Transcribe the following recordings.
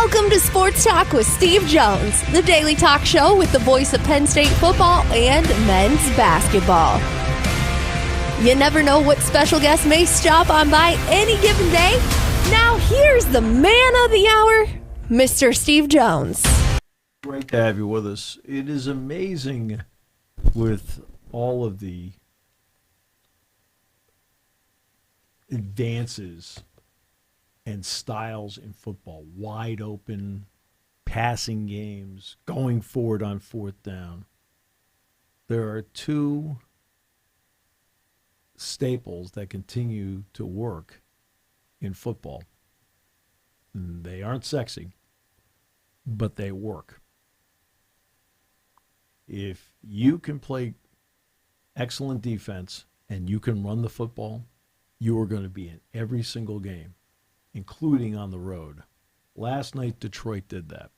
Welcome to Sports Talk with Steve Jones, the daily talk show with the voice of Penn State football and men's basketball. You never know what special guest may stop on by any given day. Now here's the man of the hour, Mr. Steve Jones. Great to have you with us. It is amazing with all of the advances and styles in football, wide open, passing games, going forward on fourth down. There are two staples that continue to work in football. They aren't sexy, but they work. If you can play excellent defense and you can run the football, you are going to be in every single game, including on the road. Last night, Detroit did that.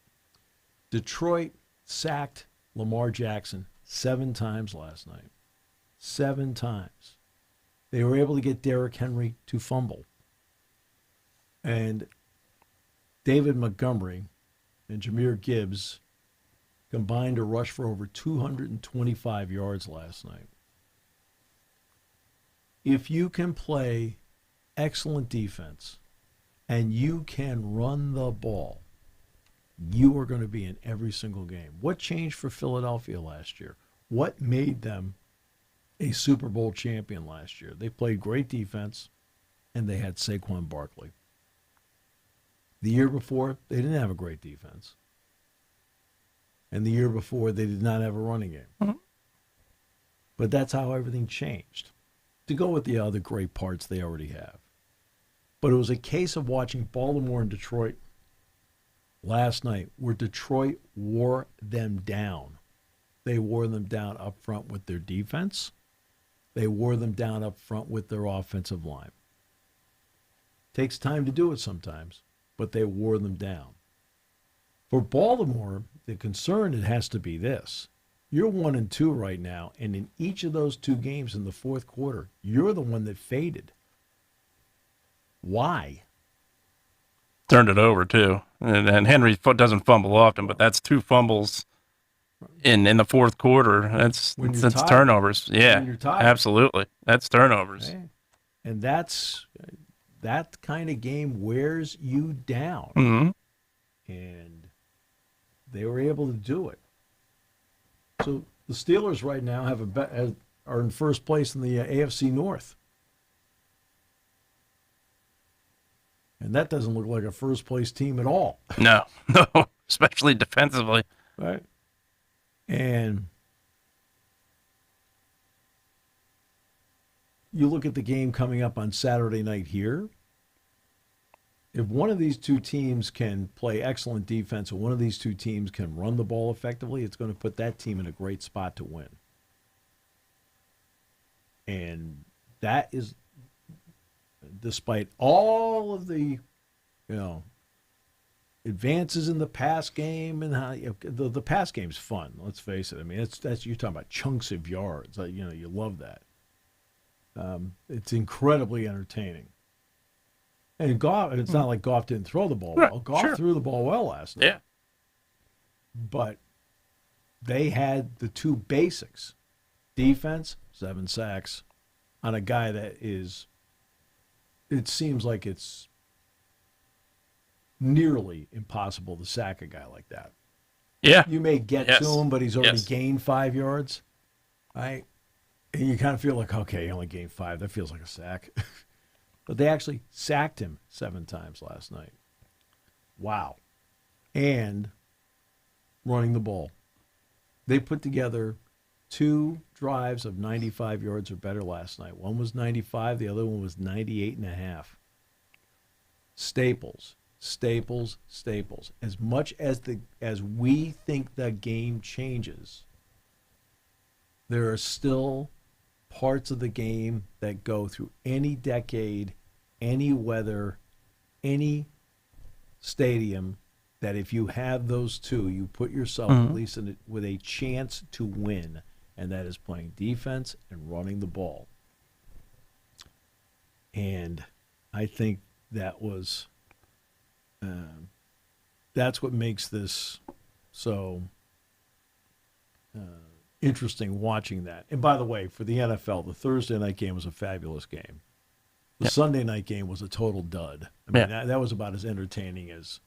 Detroit sacked Lamar Jackson 7 times last night. 7 times. They were able to get Derrick Henry to fumble. And David Montgomery and Jahmyr Gibbs combined to rush for over 225 yards last night. If you can play excellent defense and you can run the ball, you are going to be in every single game. What changed for Philadelphia last year? What made them a Super Bowl champion last year? They played great defense, and they had Saquon Barkley. The year before, they didn't have a great defense. And the year before, they did not have a running game. Mm-hmm. But that's how everything changed, to go with the other great parts they already have. But it was a case of watching Baltimore and Detroit last night where Detroit wore them down. They wore them down up front with their defense. They wore them down up front with their offensive line. Takes time to do it sometimes, but they wore them down. For Baltimore, the concern, it has to be this. You're 1-2 right now, and in each of those 2 games in the fourth quarter, you're the one that faded. Why? Turned it over, too. And Henry doesn't fumble often, but that's 2 fumbles in the fourth quarter. That's turnovers. Yeah, absolutely. That's turnovers. Okay. And that kind of game wears you down. Mm-hmm. And they were able to do it. So the Steelers right now are in first place in the AFC North. And that doesn't look like a first-place team at all. No, especially defensively. Right. And you look at the game coming up on Saturday night here. If one of these 2 teams can play excellent defense and one of these 2 teams can run the ball effectively, it's going to put that team in a great spot to win. And that is, despite all of the, advances in the pass game and how the pass game's fun. Let's face it. I mean, that's you're talking about chunks of yards. You love that. It's incredibly entertaining. And Goff, and it's not like Goff didn't throw the ball well. Goff threw the ball well last night. Yeah. But they had the 2 basics. Defense, 7 sacks on a guy that is, it seems like it's nearly impossible to sack a guy like that. Yeah. You may get to him, but he's already gained 5 yards. Right? And you kind of feel like, okay, he only gained 5. That feels like a sack. But they actually sacked him 7 times last night. Wow. And running the ball. They put together 2 drives of 95 yards or better last night. One was 95, the other one was 98.5. Staples. As much as we think the game changes, there are still parts of the game that go through any decade, any weather, any stadium, that if you have those 2, you put yourself at least with a chance to win, and that is playing defense and running the ball. And I think that was that's what makes this so interesting watching that. And by the way, for the NFL, the Thursday night game was a fabulous game. The Sunday night game was a total dud. I mean, that was about as entertaining as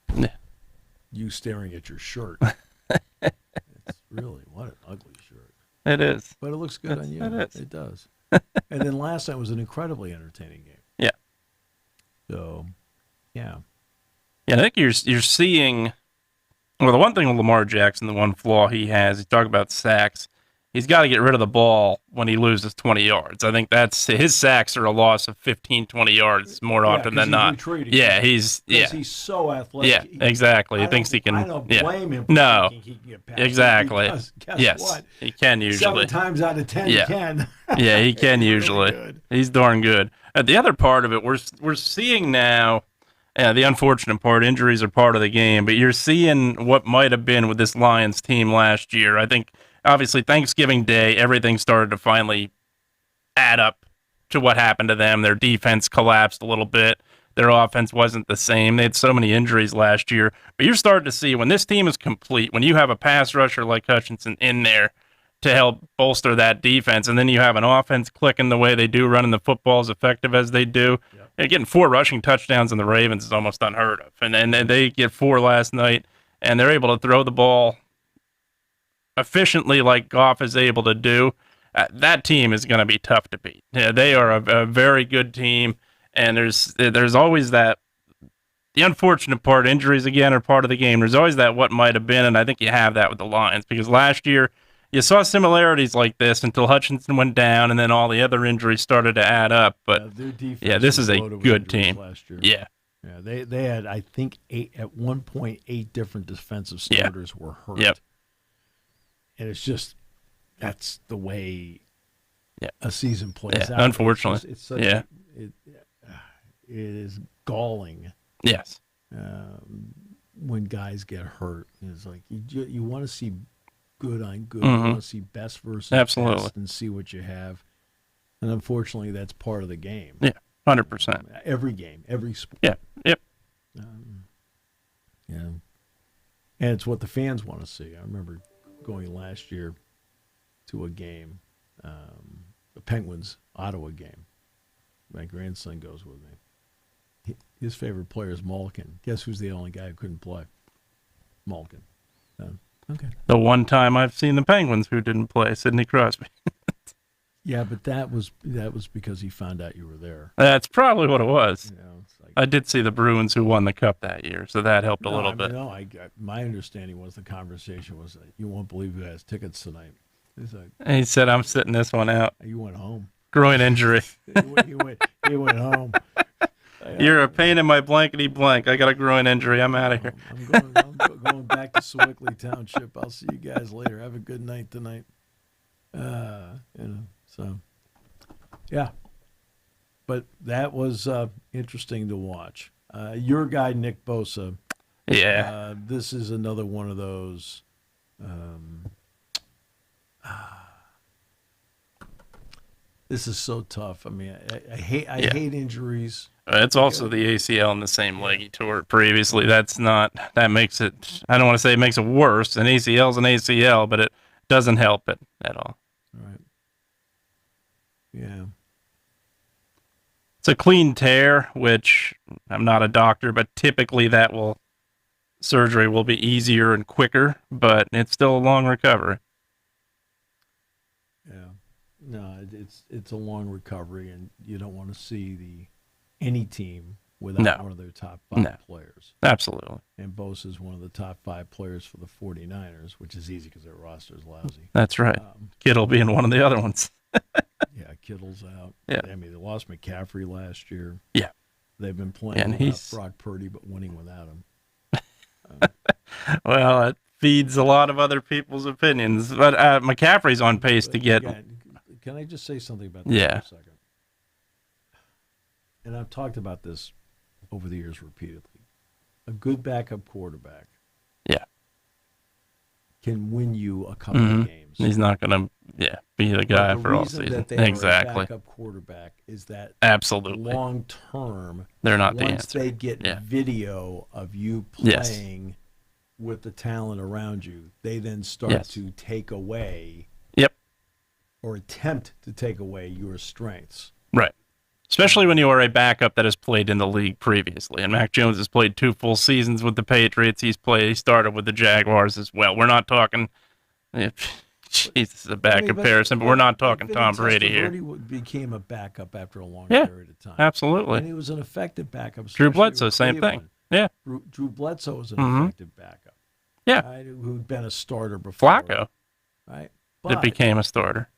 you staring at your shirt. It's really, what an ugly shirt. It is. But it looks good on you. It does. And then last night was an incredibly entertaining game. Yeah. So, yeah. Yeah, I think you're seeing, well, the one thing with Lamar Jackson, the one flaw he has, you talk about sacks, he's got to get rid of the ball when he loses 20 yards. I think that's his sacks are a loss of 15, 20 yards more often than not. Retreating. Yeah, he's so athletic. Yeah, exactly. He thinks he can. I don't blame him. No, he can get past exactly. Guess what? He can usually. 7 times out of 10, he can. Yeah, he can usually. Really good. He's darn good. The other part of it, we're seeing now. The unfortunate part, injuries are part of the game, but you're seeing what might have been with this Lions team last year. I think, obviously, Thanksgiving Day, everything started to finally add up to what happened to them. Their defense collapsed a little bit. Their offense wasn't the same. They had so many injuries last year. But you're starting to see when this team is complete, when you have a pass rusher like Hutchinson in there to help bolster that defense, and then you have an offense clicking the way they do, running the football as effective as they do. Yep. Getting 4 rushing touchdowns in the Ravens is almost unheard of. And then they get 4 last night, and they're able to throw the ball efficiently like Goff is able to do. That team is going to be tough to beat. Yeah, they are a very good team, and there's always that. The unfortunate part, injuries again are part of the game. There's always that what might have been, and I think you have that with the Lions because last year you saw similarities like this until Hutchinson went down, and then all the other injuries started to add up. But their defense this is a good team last year. Yeah, they had I think 8 different defensive starters were hurt. Yep. And it's just that's the way a season plays out. Unfortunately, it is galling. Yes. When guys get hurt, it's like you want to see good on good. Mm-hmm. You want to see best versus best and see what you have. And unfortunately, that's part of the game. Yeah, 100%. Every game, every sport. Yeah. Yep. And it's what the fans want to see. I remember going last year to a game, the Penguins Ottawa game. My grandson goes with me. His favorite player is Malkin. Guess who's the only guy who couldn't play? Malkin. Okay. The one time I've seen the Penguins who didn't play, Sidney Crosby. Yeah, but that was because he found out you were there. That's probably what it was. It's like, I did see the Bruins who won the Cup that year, so that helped a little bit. No, my understanding was the conversation was that you won't believe who has tickets tonight. He said, "I'm sitting this one out." You went home. Groin injury. he went home. You're a pain in my blankety blank. I got a groin injury. I'm out of here. I'm going back to Sewickley Township. I'll see you guys later. Have a good night tonight. So, yeah. But that was interesting to watch. Your guy, Nick Bosa. Yeah. This is another one of those. This is so tough. I mean, I hate injuries. It's also the ACL in the same leg he tore it previously. That makes it, I don't want to say it makes it worse. An ACL is an ACL, but it doesn't help it at all. Right. Yeah. It's a clean tear, which I'm not a doctor, but typically surgery will be easier and quicker, but it's still a long recovery. Yeah. No, it's a long recovery, and you don't want to see any team without one of their top 5 players. Absolutely. And Bosa is one of the top 5 players for the 49ers, which is easy because their roster is lousy. That's right. Kittle being one of the other ones. Yeah, Kittle's out. Yeah. I mean, they lost McCaffrey last year. Yeah. They've been playing without Brock Purdy, but winning without him. Well, it feeds a lot of other people's opinions. But McCaffrey's on pace to get... Can I just say something about this for a second? And I've talked about this over the years repeatedly. A good backup quarterback can win you a couple of games. He's not going to be the guy for all season. That they exactly. Are a backup quarterback is that absolutely long term. They're not the answer. answer. Once they get video of you playing with the talent around you, they then start to take away or attempt to take away your strengths. Right. Especially when you are a backup that has played in the league previously. And Mac Jones has played 2 full seasons with the Patriots. He started with the Jaguars as well. We're not talking, Jesus, a bad comparison, but we're not talking Tom Brady here. He became a backup after a long period of time. Absolutely. And he was an effective backup. Drew Bledsoe, same thing. Yeah. Drew Bledsoe was an effective backup. Yeah. Right? Who'd been a starter before. Flacco. Right. That became a starter.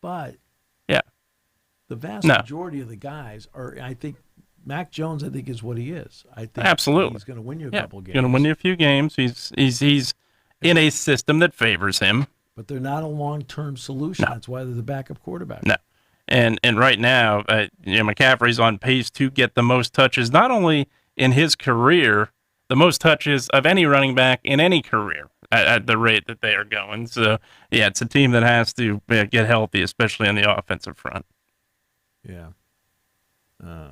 But yeah, the vast majority of the guys are, I think, Mac Jones, I think, is what he is. I think absolutely he's going to win you a couple games. Going to win you a few games. He's in a system that favors him. But they're not a long-term solution. No. That's why they're the backup quarterback. No. And right now, McCaffrey's on pace to get the most touches, not only in his career, the most touches of any running back in any career at the rate that they are going. So, yeah, it's a team that has to get healthy, especially on the offensive front. Yeah. Yeah.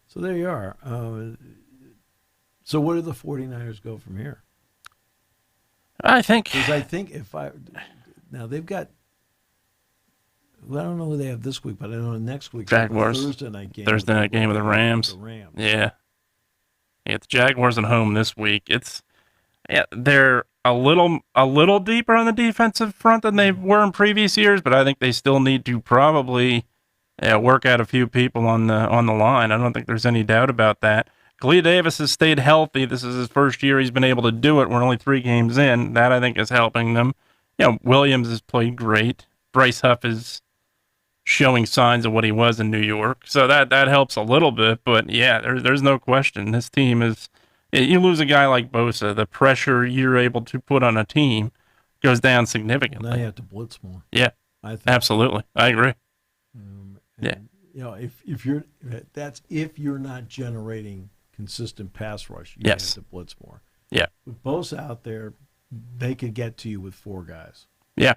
So there you are. So where do the 49ers go from here? I think now they've got, well, I don't know who they have this week, but I know next week Jaguars. Thursday night game with the Rams. Yeah. Yeah, the Jaguars at home this week. They're a little deeper on the defensive front than they were in previous years, but I think they still need to probably work out a few people on the line. I don't think there's any doubt about that. Khalil Davis has stayed healthy. This is his first year he's been able to do it. We're only 3 games in. That, I think, is helping them. Williams has played great. Bryce Huff is showing signs of what he was in New York. So that helps a little bit. But, yeah, there's no question. This team is – you lose a guy like Bosa, the pressure you're able to put on a team goes down significantly. Now you have to blitz more. Yeah, absolutely. I agree. If you're not generating consistent pass rush, you have to blitz more. Yeah. With Bosa out there, they could get to you with 4 guys. Yeah.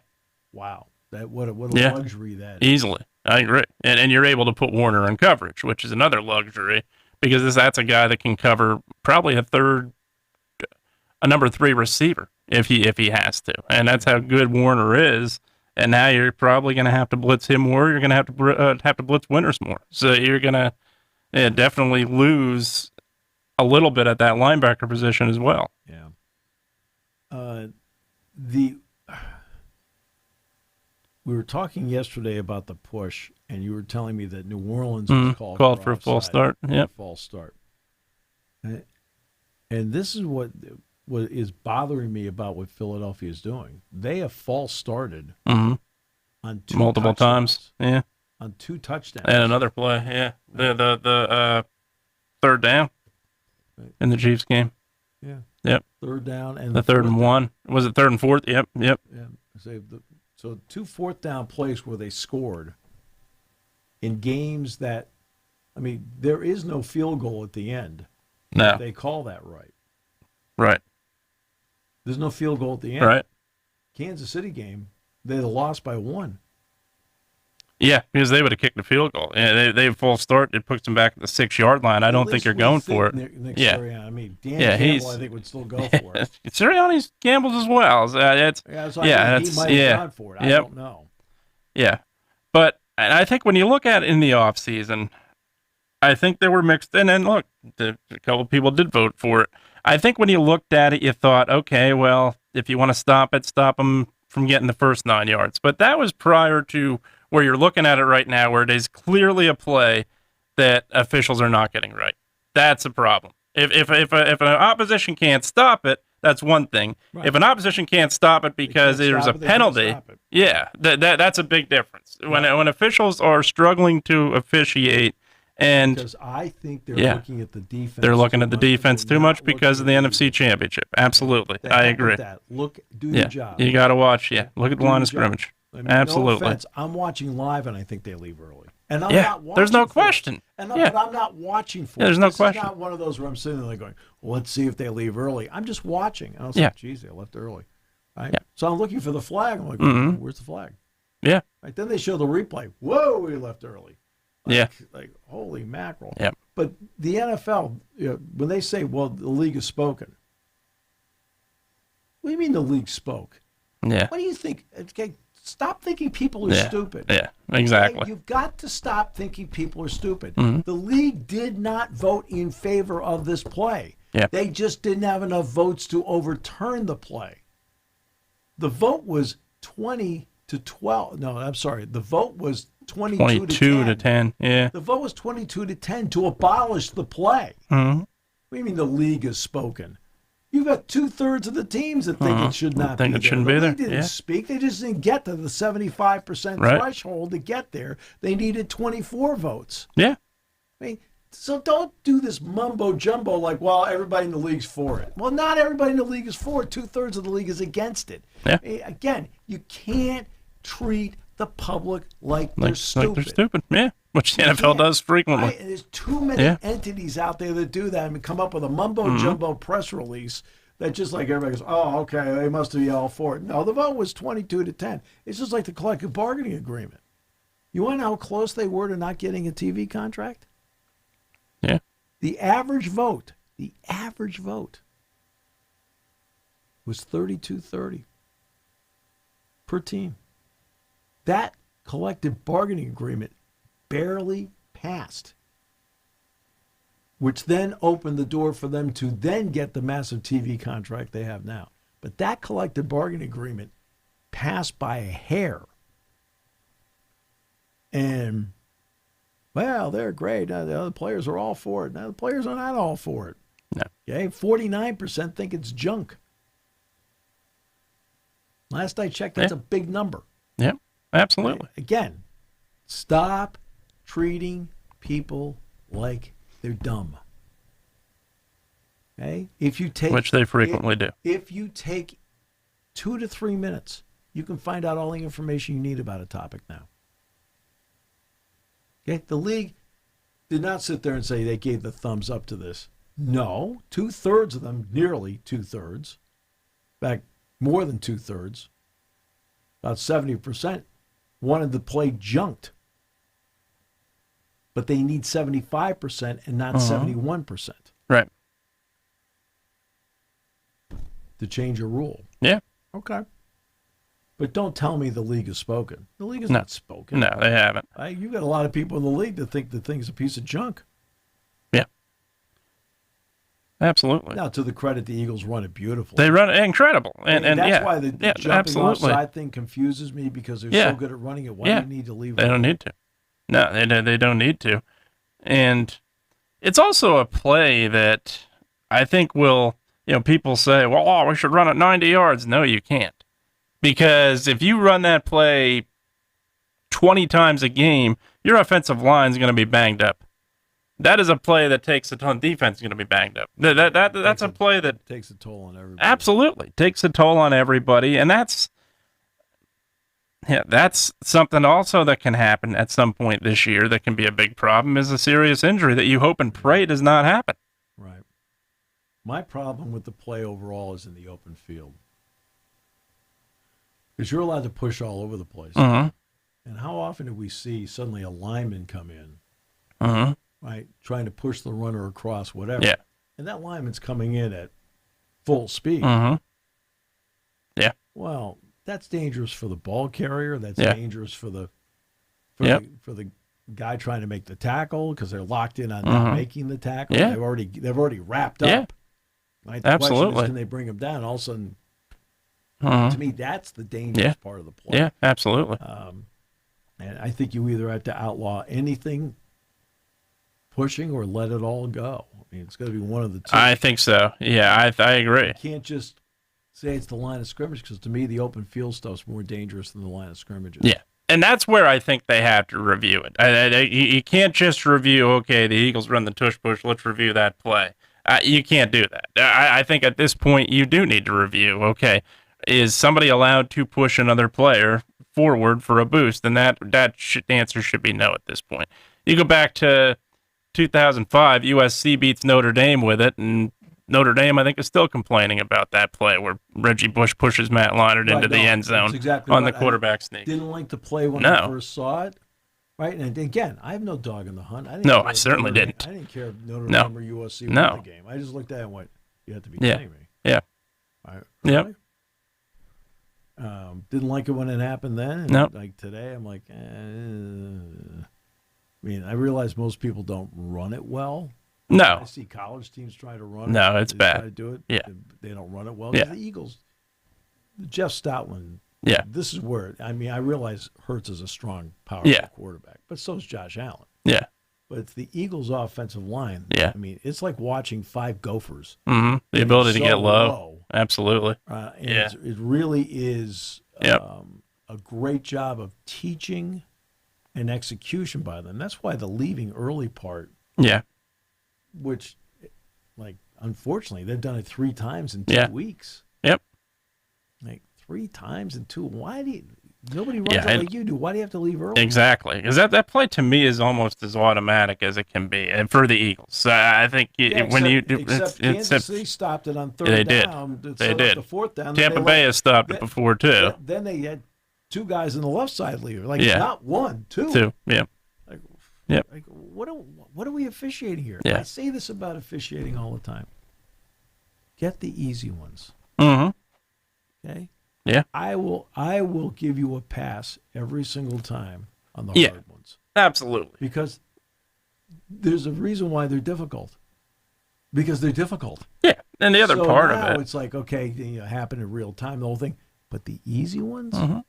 Wow. What a luxury that is. Easily. I agree. And you're able to put Warner in coverage, which is another luxury, because that's a guy that can cover probably a number 3 receiver if he has to. And that's how good Warner is. And now you're probably going to have to blitz him more. You're going to have to blitz Winters more. So you're going to definitely lose a little bit at that linebacker position as well. Yeah. We were talking yesterday about the push, and you were telling me that New Orleans was called for a false start. Yeah, false start. And this is what is bothering me about what Philadelphia is doing. They have false started on 2 multiple times. Yeah, on 2 touchdowns and another play. Yeah, the third down in the Chiefs game. Yeah. Yep. Third down and the 3rd and 1. Was it 3rd and 4th? Yep. Yeah. So 2 4th down plays where they scored in games that, there is no field goal at the end. No. They call that right. Right. There's no field goal at the end. Right. Kansas City game, they lost by 1. Yeah, because they would have kicked the field goal. Yeah, they false start. It puts them back at the 6-yard line. I don't think you're going for it. Dan Campbell, I think, would still go for it. Sirianni gambles as well. He might have gone for it. I don't know. Yeah, but I think when you look at it in the offseason, I think they were mixed. And then, look, a couple of people did vote for it. I think when you looked at it, you thought, okay, well, if you want to stop them from getting the first 9 yards. But that was prior to where you're looking at it right now, where it is clearly a play that officials are not getting right. That's a problem. If an opposition can't stop it, that's one thing. Right. If an opposition can't stop it because there's a penalty, that's a big difference. Right. When officials are struggling to officiate, and because I think they're looking at the defense. They're looking at the defense too much because of the NFC Championship. Absolutely, I agree. Do your job. You got to watch. Yeah, look at the line of scrimmage. Absolutely. No offense, I'm watching live, and I think they leave early. And I'm not watching. There's no question. But I'm not watching for it. There's no question. It's not one of those where I'm sitting there going, well, let's see if they leave early. I'm just watching. And I was like, geez, they left early. Right? Yeah. So I'm looking for the flag. I'm like, where's the flag? Yeah. Right. Then they show the replay. Whoa, we left early. Like holy mackerel. Yep. But the NFL, when they say, well, the league has spoken. What do you mean the league spoke? Yeah. What do you think? Okay, stop thinking people are stupid. Yeah, exactly. Okay? You've got to stop thinking people are stupid. Mm-hmm. The league did not vote in favor of this play. Yeah. They just didn't have enough votes to overturn the play. The vote was 20 to 12. No, I'm sorry. The vote was 22 to 10. Yeah. The vote was 22 to 10 to abolish the play. Mm-hmm. What do you mean the league has spoken? You've got 2/3 of the teams that think it should not be there. Shouldn't be there. They didn't speak. They just didn't get to the 75% threshold to get there. They needed 24 votes. Yeah. I mean, so don't do this mumbo jumbo like, well, everybody in the league's for it. Well, not everybody in the league is for it. 2/3 of the league is against it. Yeah. Again, you can't treat the public like they're stupid. Like they're stupid. Yeah. Which the NFL does frequently. There's too many entities out there that do that and come up with a mumbo jumbo press release that just like everybody goes, oh, okay, they must be all for it. No, the vote was 22 to 10. It's just like the collective bargaining agreement. You want to know how close they were to not getting a TV contract? Yeah. The average vote was 32-30 per team. That collective bargaining agreement barely passed, which then opened the door for them to then get the massive TV contract they have now. But that collective bargaining agreement passed by a hair. And, well, they're great. The other players are all for it. Now, the players are not all for it. No. Okay, 49% think it's junk. Last I checked, that's a big number. Yeah, absolutely. Again, stop treating people like they're dumb. Okay? Which they frequently do. If you take 2 to 3 minutes, you can find out all the information you need about a topic now. Okay? The league did not sit there and say they gave the thumbs up to this. No, 2/3 of them, nearly 2/3, in fact, more than 2/3, about 70%, wanted the play junked. But they need 75% and not 71%. Right. To change a rule. Yeah. Okay. But don't tell me the league has spoken. The league has not spoken. No, they haven't. You've got a lot of people in the league that think the thing's a piece of junk. Yeah. Absolutely. Now, to the credit, the Eagles run it beautifully. They run it incredible. And that's why the jumping offside thing confuses me, because they're so good at running it. Why do you need to leave it? They don't need to. No, they don't need to. And it's also a play that I think will, people say, well, we should run it 90 yards. No, you can't. Because if you run that play 20 times a game, your offensive line is going to be banged up. That is a play that takes a ton. Defense is going to be banged up. That's a play that takes a toll on everybody. Absolutely. Takes a toll on everybody. And that's something also that can happen at some point this year that can be a big problem, is a serious injury that you hope and pray does not happen. Right. My problem with the play overall is in the open field. Because you're allowed to push all over the place. Mm-hmm. And how often do we see suddenly a lineman come in, mm-hmm. right, trying to push the runner across, whatever. Yeah. And that lineman's coming in at full speed. Mm-hmm. Yeah. Well, that's dangerous for the ball carrier. That's Yeah. dangerous for the Yep. for the guy trying to make the tackle, because they're locked in on Mm-hmm. not making the tackle. Yeah. They've already wrapped Yeah. up. Right? The question Absolutely. is, can they bring him down? All of a sudden, Mm-hmm. to me, that's the dangerous part of the play. Yeah, absolutely. And I think you either have to outlaw anything pushing or let it all go. I mean, it's got to be one of the two. I think so. Yeah, I agree. You can't just say it's the line of scrimmage, because to me, the open field stuff's more dangerous than the line of scrimmages. Yeah. And that's where I think they have to review it. You can't just review, okay, the Eagles run the tush push, let's review that play. You can't do that. I think at this point you do need to review, okay, is somebody allowed to push another player forward for a boost? And that answer should be no at this point. You go back to 2005, USC beats Notre Dame with it, and Notre Dame, I think, is still complaining about that play where Reggie Bush pushes Matt Leinart into the end zone exactly on the quarterback sneak. Didn't like the play when I first saw it. Right, and again, I have no dog in the hunt. I certainly didn't. I didn't care if Notre Dame or USC won the game. I just looked at it and went, "You have to be kidding me." Yeah. Right, really? Didn't like it when it happened then. And no. Like today, I'm like, I realize most people don't run it well. No. I see college teams try to run it. No, it's bad. Try to do it. Yeah. They don't run it well. Yeah. The Eagles, Jeff Stoutland. Yeah. This is where, I realize Hurts is a strong, powerful quarterback, but so is Josh Allen. Yeah. But it's the Eagles' offensive line. Yeah. It's like watching 5 Gophers. Mm-hmm. The ability to get low. Absolutely. It really is a great job of teaching and execution by them. That's why the leaving early part. Yeah. Which, unfortunately, they've done it 3 times in 2 weeks. Yep. 3 times in 2. Why do you? Nobody runs it like you do. Why do you have to leave early? Exactly, because that play to me is almost as automatic as it can be, and for the Eagles, I think when you do, Kansas City stopped it on 3rd down. They did. The 4th down. Tampa Bay has stopped it before too. Then they had 2 guys on the left side leave. Not 1, 2. 2. Yeah. What are we officiating here? Yeah. I say this about officiating all the time. Get the easy ones. Mm-hmm. Okay. Yeah. I will give you a pass every single time on the hard ones. Absolutely. Because there's a reason why they're difficult. Because they're difficult. Yeah. And the other part of it. It's like, okay, happen in real time, the whole thing. But the easy ones? Mm-hmm.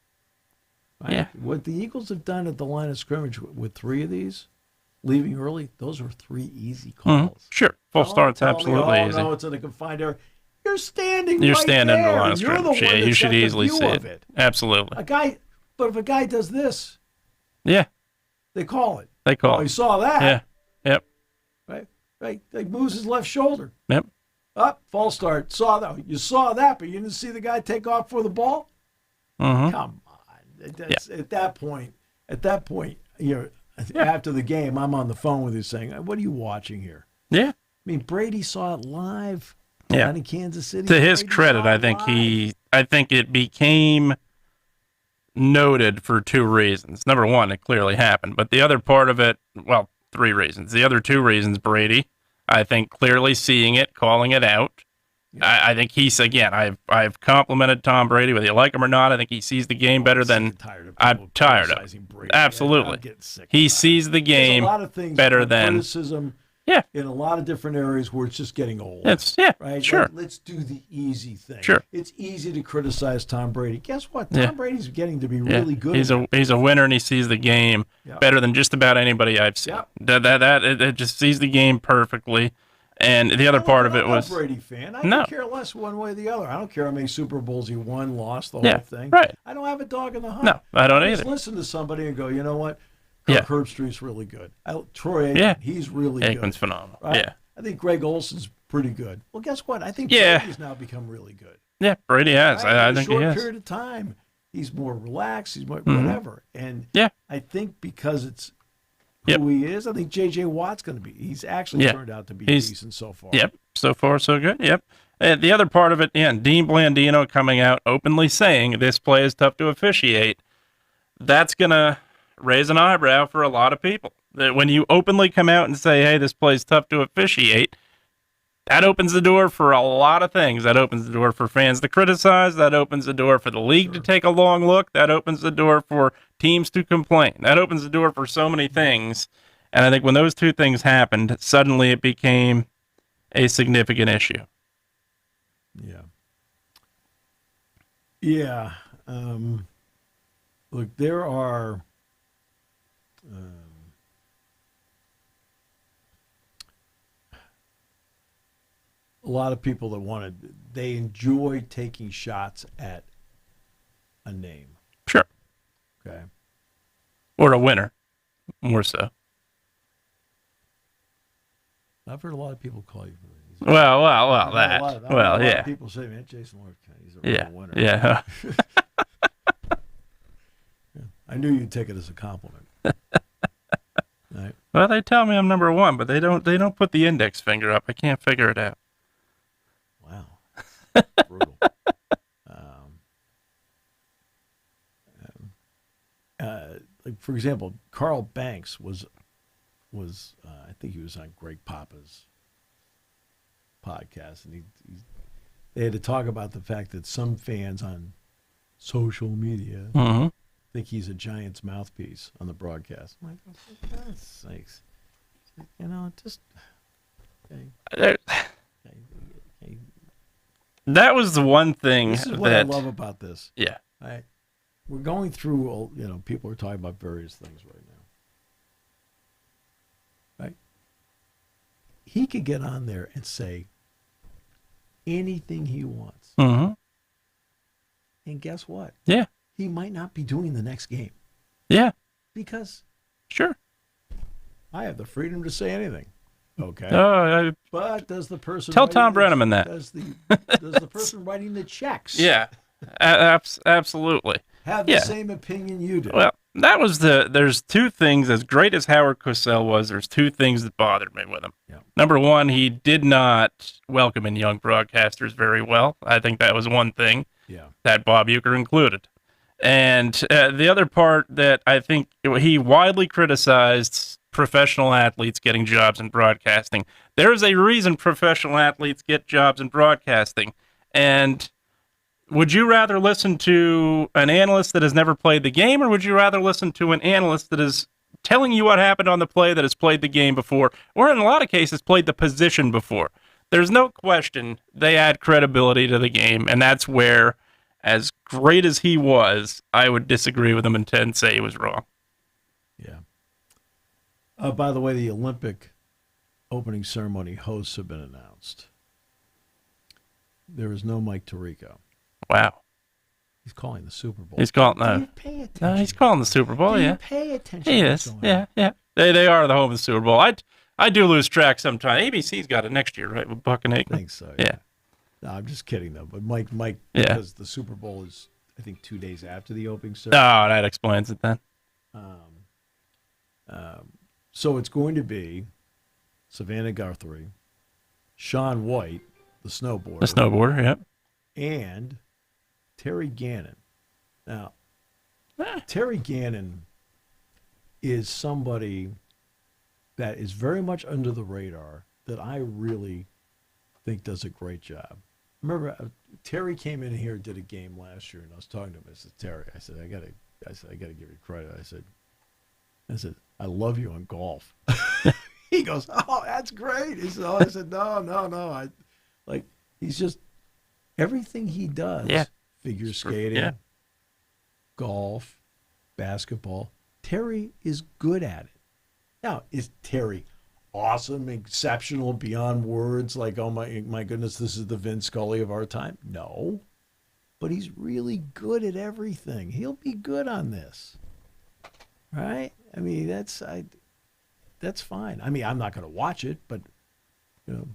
Right? Yeah. What the Eagles have done at the line of scrimmage with 3 of these, leaving early, those are 3 easy calls. Mm-hmm. Sure. Full start's absolutely easy. No, it's in a confined area. You're standing in there. the line of You're the scrimmage. one You should easily see it. Absolutely. But if a guy does this, they call it. They call it. You saw that. Yeah. Yep. Right. Like moves his left shoulder. Yep. Up, false start. Saw that. You saw that, but you didn't see the guy take off for the ball. Mm-hmm. Come on. At that point, after the game, I'm on the phone with you saying, "What are you watching here?" Yeah. Brady saw it live. Yeah. Down in Kansas City. To his credit, I think it became noted for 2 reasons. Number one, it clearly happened, but the other part of it, 3 reasons. The other 2 reasons, Brady, I think clearly seeing it, calling it out. Yeah. I think I've complimented Tom Brady, whether you like him or not. I think he sees the game better than I'm tired of. Brady. Absolutely. He sees the game better than criticism. Yeah. In a lot of different areas where it's just getting old. Right? Sure. Let's do the easy thing. Sure. It's easy to criticize Tom Brady. Guess what? Tom Brady's getting to be really good. He's a winner, and he sees the game better than just about anybody I've seen. It just sees the game perfectly. And the other part of it was I'm a Brady fan. I don't care less one way or the other. I don't care how many Super Bowls he won, lost, the whole thing. Right. I don't have a dog in the hunt. No, I don't either. Just listen to somebody and go, you know what? Herbstreit's really good. Troy Aikman, he's really good. Aikman's phenomenal. Right? Yeah. I think Greg Olson's pretty good. Well, guess what? I think Brady's now become really good. Yeah, Brady has. Right? I think he has. In a short period of time, he's more relaxed. He's more whatever. And I think because it's who he is, I think J.J. Watt's going to be. He's actually turned out to be decent so far. Yep. So far, so good. Yep. And the other part of it, Dean Blandino coming out openly saying this play is tough to officiate. That's going to raise an eyebrow for a lot of people. That when you openly come out and say, hey, this play is tough to officiate, that opens the door for a lot of things. That opens the door for fans to criticize. That opens the door for the league to take a long look. That opens the door for teams to complain. That opens the door for so many things. And I think when those 2 things happened, suddenly it became a significant issue. Yeah. Look, there are a lot of people that they enjoy taking shots at a name. Sure. Okay. Or a winner, more so. I've heard a lot of people call you. Well, that. A lot of people say, man, Jason Lord, he's a real winner. Yeah. I knew you'd take it as a compliment. Right. Well, they tell me I'm number 1, but they don't put the index finger up. I can't figure it out. Wow. Brutal. like for example, Carl Banks was I think he was on Greg Papa's podcast, and they had to talk about the fact that some fans on social media think he's a Giants mouthpiece on the broadcast. I'm like, oh, for God's sakes, just. Okay. That was the one thing this is what I love about this. Yeah. We're going through, people are talking about various things right now. Right? He could get on there and say anything he wants. Mm-hmm. And guess what? Yeah. He might not be doing the next game. Yeah. Because sure, I have the freedom to say anything. Okay. But does the person tell Tom Brenneman that? Does the person writing the checks? Yeah. Absolutely. Have the same opinion you do? Well, that was there's two things. As great as Howard Cosell was, there's two things that bothered me with him. Yeah. Number one, he did not welcome in young broadcasters very well. I think that was one thing. Yeah. That Bob Uecker included. And the other part that I think he widely criticized professional athletes getting jobs in broadcasting. There is a reason professional athletes get jobs in broadcasting. And would you rather listen to an analyst that has never played the game, or would you rather listen to an analyst that is telling you what happened on the play, that has played the game before, or in a lot of cases played the position before? There's no question they add credibility to the game, and that's where, as great as he was, I would disagree with him and say he was wrong. Yeah. By the way, the Olympic opening ceremony hosts have been announced. There is no Mike Tirico. Wow. He's calling the Super Bowl. He's calling he's calling the Super Bowl. Do you yeah. Pay attention. He is. Yeah. They are the home of the Super Bowl. I do lose track sometimes. ABC's got it next year, right? With Buck and Aikman. I think so. Yeah. No, I'm just kidding though. But Mike, because the Super Bowl is, I think, 2 days after the opening ceremony. Oh, that explains it then. So it's going to be Savannah Guthrie, Shaun White, the snowboarder. Yep. And Terry Gannon. Now, Terry Gannon is somebody that is very much under the radar that I really think does a great job. Remember, Terry came in here and did a game last year, and I was talking to him. I said, Terry, I said, I gotta give you credit. I said, I love you on golf. He goes, oh, that's great. He said, I said, no. He's just, everything he does, figure skating, golf, basketball, Terry is good at it. Now, is Terry awesome, exceptional, beyond words, like, oh my goodness, this is the Vin Scully of our time? No. But he's really good at everything. He'll be good on this. Right? I mean, that's fine. I mean, I'm not going to watch it, but no,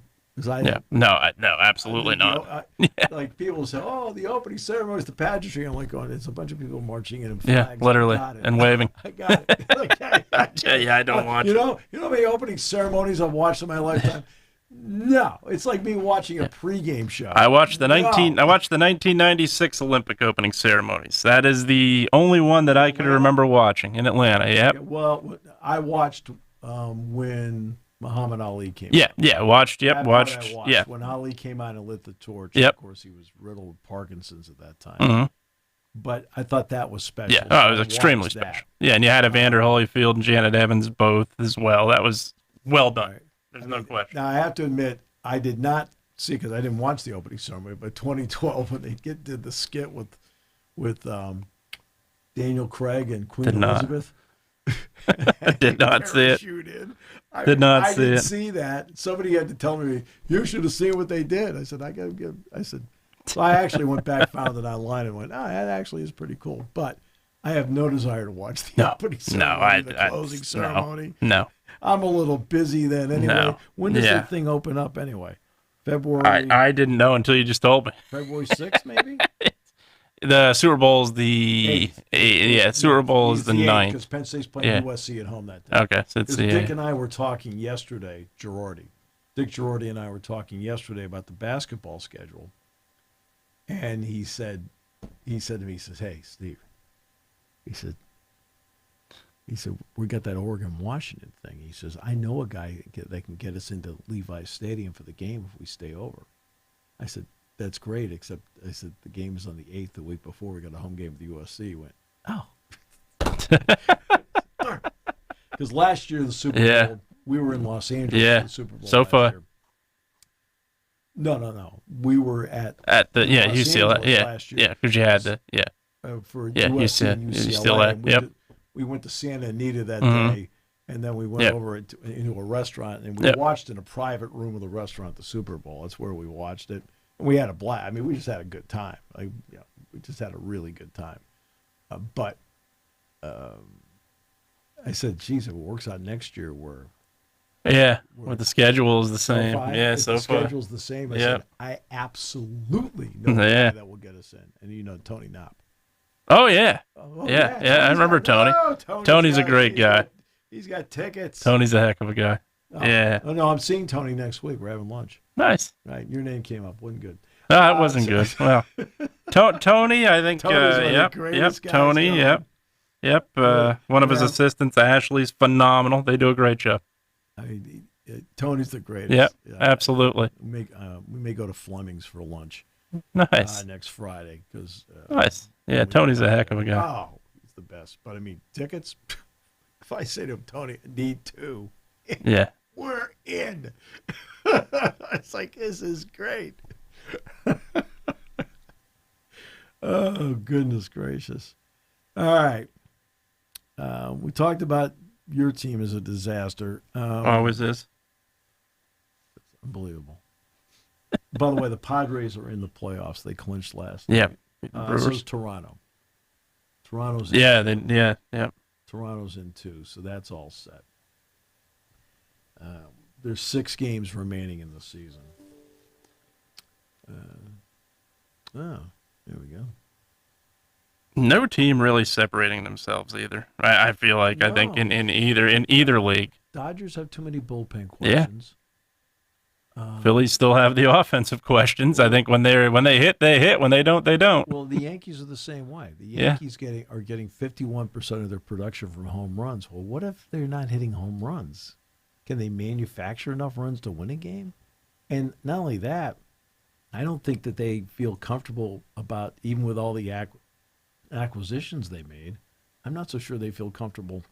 absolutely not. Like people say, "Oh, the opening ceremony is the pageantry." I'm like, going, it's a bunch of people marching in flags. Yeah, literally, and waving. I got it. I don't watch. You know how many opening ceremonies I've watched in my lifetime? No, it's like me watching a pregame show. I watched the 1996 Olympic opening ceremonies. That is the only one that I could remember watching in Atlanta. Yep. Well, I watched when Muhammad Ali came out. Watched. Yeah. When Ali came out and lit the torch, of course, he was riddled with Parkinson's at that time. Mm-hmm. But I thought that was special. Yeah, it was extremely special. Yeah, and you had Evander Holyfield and Janet Evans both as well. That was well done. Right. There's no question. Now, I have to admit, I did not see, because I didn't watch the opening ceremony, but 2012, when they did the skit with Daniel Craig and Queen Elizabeth. I did not see it. I didn't see that. Somebody had to tell me, you should have seen what they did. I said, so I actually went back, found it online, and went, that actually is pretty cool. But I have no desire to watch the opening ceremony, the closing ceremony. No. I'm a little busy then anyway. No. When does the thing open up anyway? February? I didn't know until you just told me. February 6th, maybe? The Super Bowl is the 8th. Yeah, Super Bowl is the 9th. Because Penn State's playing USC at home that day. Okay, so it's the Dick and I were talking yesterday, Dick Girardi and I were talking yesterday about the basketball schedule. And he said to me, he says, hey, Steve, he said, He said, we got that Oregon-Washington thing. He says, I know a guy that can get us into Levi's Stadium for the game if we stay over. I said, that's great, except I said, the game is on the 8th, the week before. We got a home game with USC. He went, oh. Because last year, the Super Bowl, we were in Los Angeles for the Super Bowl last year. No. We were at the Los UCLA. Angeles last year. Yeah, because you had for USC and UCLA. We went to Santa Anita that day, and then we went over into a restaurant, and we watched in a private room of the restaurant the Super Bowl. That's where we watched it. And we had a blast. I mean, we just had a good time. We just had a really good time. But I said, geez, if it works out next year, we're with the schedule is the same. If the schedule's the same. I said, I absolutely know the guy that will get us in. And Tony Knopp. Oh, yeah. I remember Tony. Tony's a great guy. He's got tickets. Tony's a heck of a guy. Oh, no, I'm seeing Tony next week. We're having lunch. Nice. Right. Your name came up. Wasn't good. No, it wasn't good. Well, Tony, I think. Tony's Tony, yep. One of his assistants, Ashley's phenomenal. They do a great job. Tony's the greatest. Yep, absolutely. We may go to Fleming's for lunch. Nice. Next Friday. Nice. Yeah, Tony's a heck of a guy. Oh, he's the best. But, I mean, tickets, if I say to him, Tony, I need 2. Yeah. We're in. It's like, this is great. Oh, goodness gracious. All right. We talked about your team as a disaster. Always is. It's unbelievable. By the way, the Padres are in the playoffs. They clinched last night. So is Toronto. Toronto's in Toronto's in 2, so that's all set. There's 6 games remaining in the season. There we go. No team really separating themselves either. I feel like I think in either league. Dodgers have too many bullpen questions. Phillies still have the offensive questions. I think when they hit, they hit. When they don't, they don't. Well, the Yankees are the same way. The Yankees are getting 51% of their production from home runs. Well, what if they're not hitting home runs? Can they manufacture enough runs to win a game? And not only that, I don't think that they feel comfortable about, even with all the acquisitions they made, I'm not so sure they feel comfortable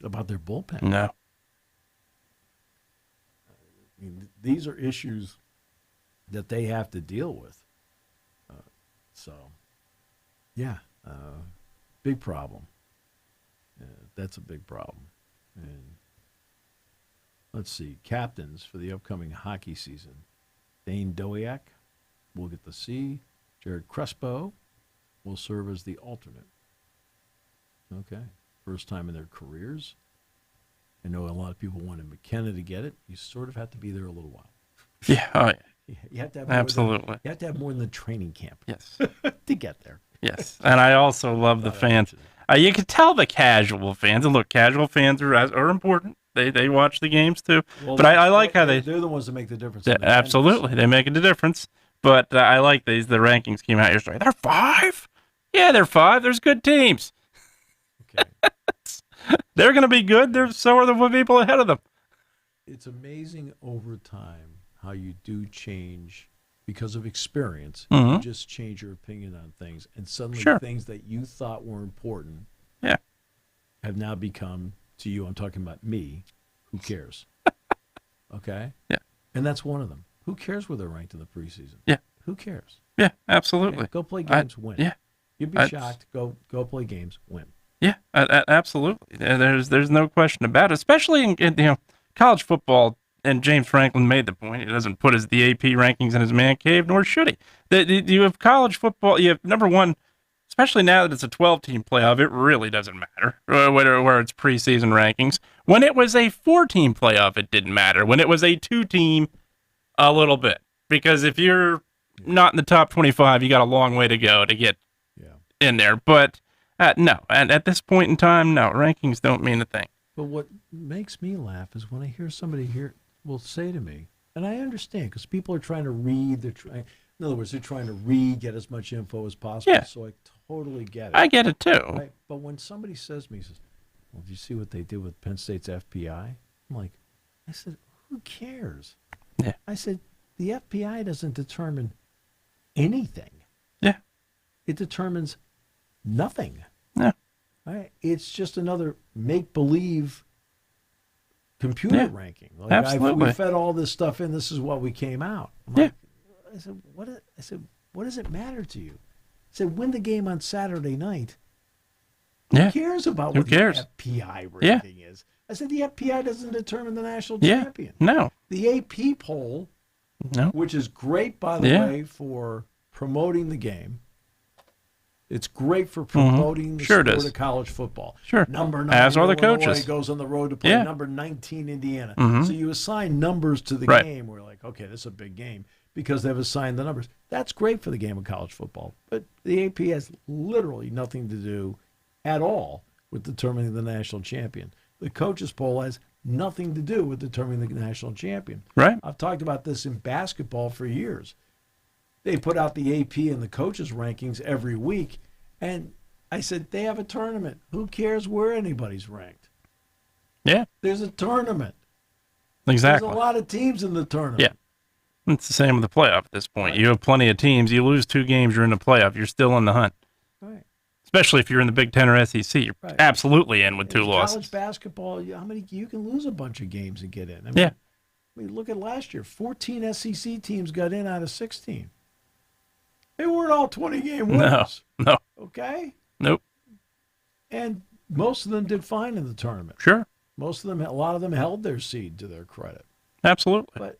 about their bullpen. No. I mean, these are issues that they have to deal with. Big problem. That's a big problem. And let's see, captains for the upcoming hockey season. Dane Dowiak will get the C. Jared Crespo will serve as the alternate. Okay. First time in their careers. I know a lot of people wanted McKenna to get it. You sort of have to be there a little while. Yeah. You have to have absolutely. You have to have more than the training camp. Yes. To get there. Yes. And I also love the fans. You can tell the casual fans. And look, casual fans are important. They watch the games too. Well, but I like how they're the ones that make the difference. Absolutely. They make a difference. But I like the rankings came out yesterday. They're 5? Yeah, they're 5. There's good teams. Okay. They're going to be good. So are the people ahead of them. It's amazing over time how you do change because of experience. Mm-hmm. You just change your opinion on things, and suddenly things that you thought were important have now become, to you, I'm talking about me, who cares? Okay? Yeah. And that's one of them. Who cares where they're ranked in the preseason? Yeah. Who cares? Yeah, absolutely. Okay? Go play games, win. Yeah. You'd be shocked. Go play games, win. Yeah, absolutely. There's no question about it, especially in college football. And James Franklin made the point. He doesn't put the AP rankings in his man cave, nor should he. You have college football. You have, number one, especially now that it's a 12-team playoff, it really doesn't matter where it's preseason rankings. When it was a 4-team playoff, it didn't matter. When it was a 2-team, a little bit. Because if you're not in the top 25, you got a long way to go to get in there. But no, and at this point in time, no, rankings don't mean a thing. But what makes me laugh is when I hear somebody here will say to me, and I understand because people are trying to read, in other words, they're trying to get as much info as possible. Yeah. So I totally get it. I get it too. Right? But when somebody says to me, says, well, did you see what they did with Penn State's FPI? I said, who cares? Yeah. I said, the FPI doesn't determine anything. Yeah. It determines nothing. Yeah. Right? It's just another make-believe computer ranking. Absolutely. We fed all this stuff in. This is what we came out. I said, what does it matter to you? I said, win the game on Saturday night. Who cares about what the FPI ranking is? I said, the FPI doesn't determine the national champion. No. The AP poll, which is great, by the way, for promoting the game. It's great for promoting the sport of college football. Sure. Number 9, as are the Illinois coaches. Goes on the road to play number 19, Indiana. So you assign numbers to the game. We're like, okay, this is a big game because they've assigned the numbers. That's great for the game of college football. But the AP has literally nothing to do at all with determining the national champion. The coaches poll has nothing to do with determining the national champion. Right. I've talked about this in basketball for years. They put out the AP and the coaches rankings every week, and I said, they have a tournament. Who cares where anybody's ranked? Yeah. There's a tournament. Exactly. There's a lot of teams in the tournament. Yeah. It's the same with the playoff at this point. You have plenty of teams. You lose 2 games, you're in the playoff. You're still in the hunt. Right. Especially if you're in the Big Ten or SEC. You're absolutely in with 2 losses. College basketball, how many you can lose a bunch of games and get in. I mean, look at last year. 14 SEC teams got in out of 16. They weren't all 20-game winners. No. Okay? Nope. And most of them did fine in the tournament. Sure. A lot of them held their seed to their credit. Absolutely. But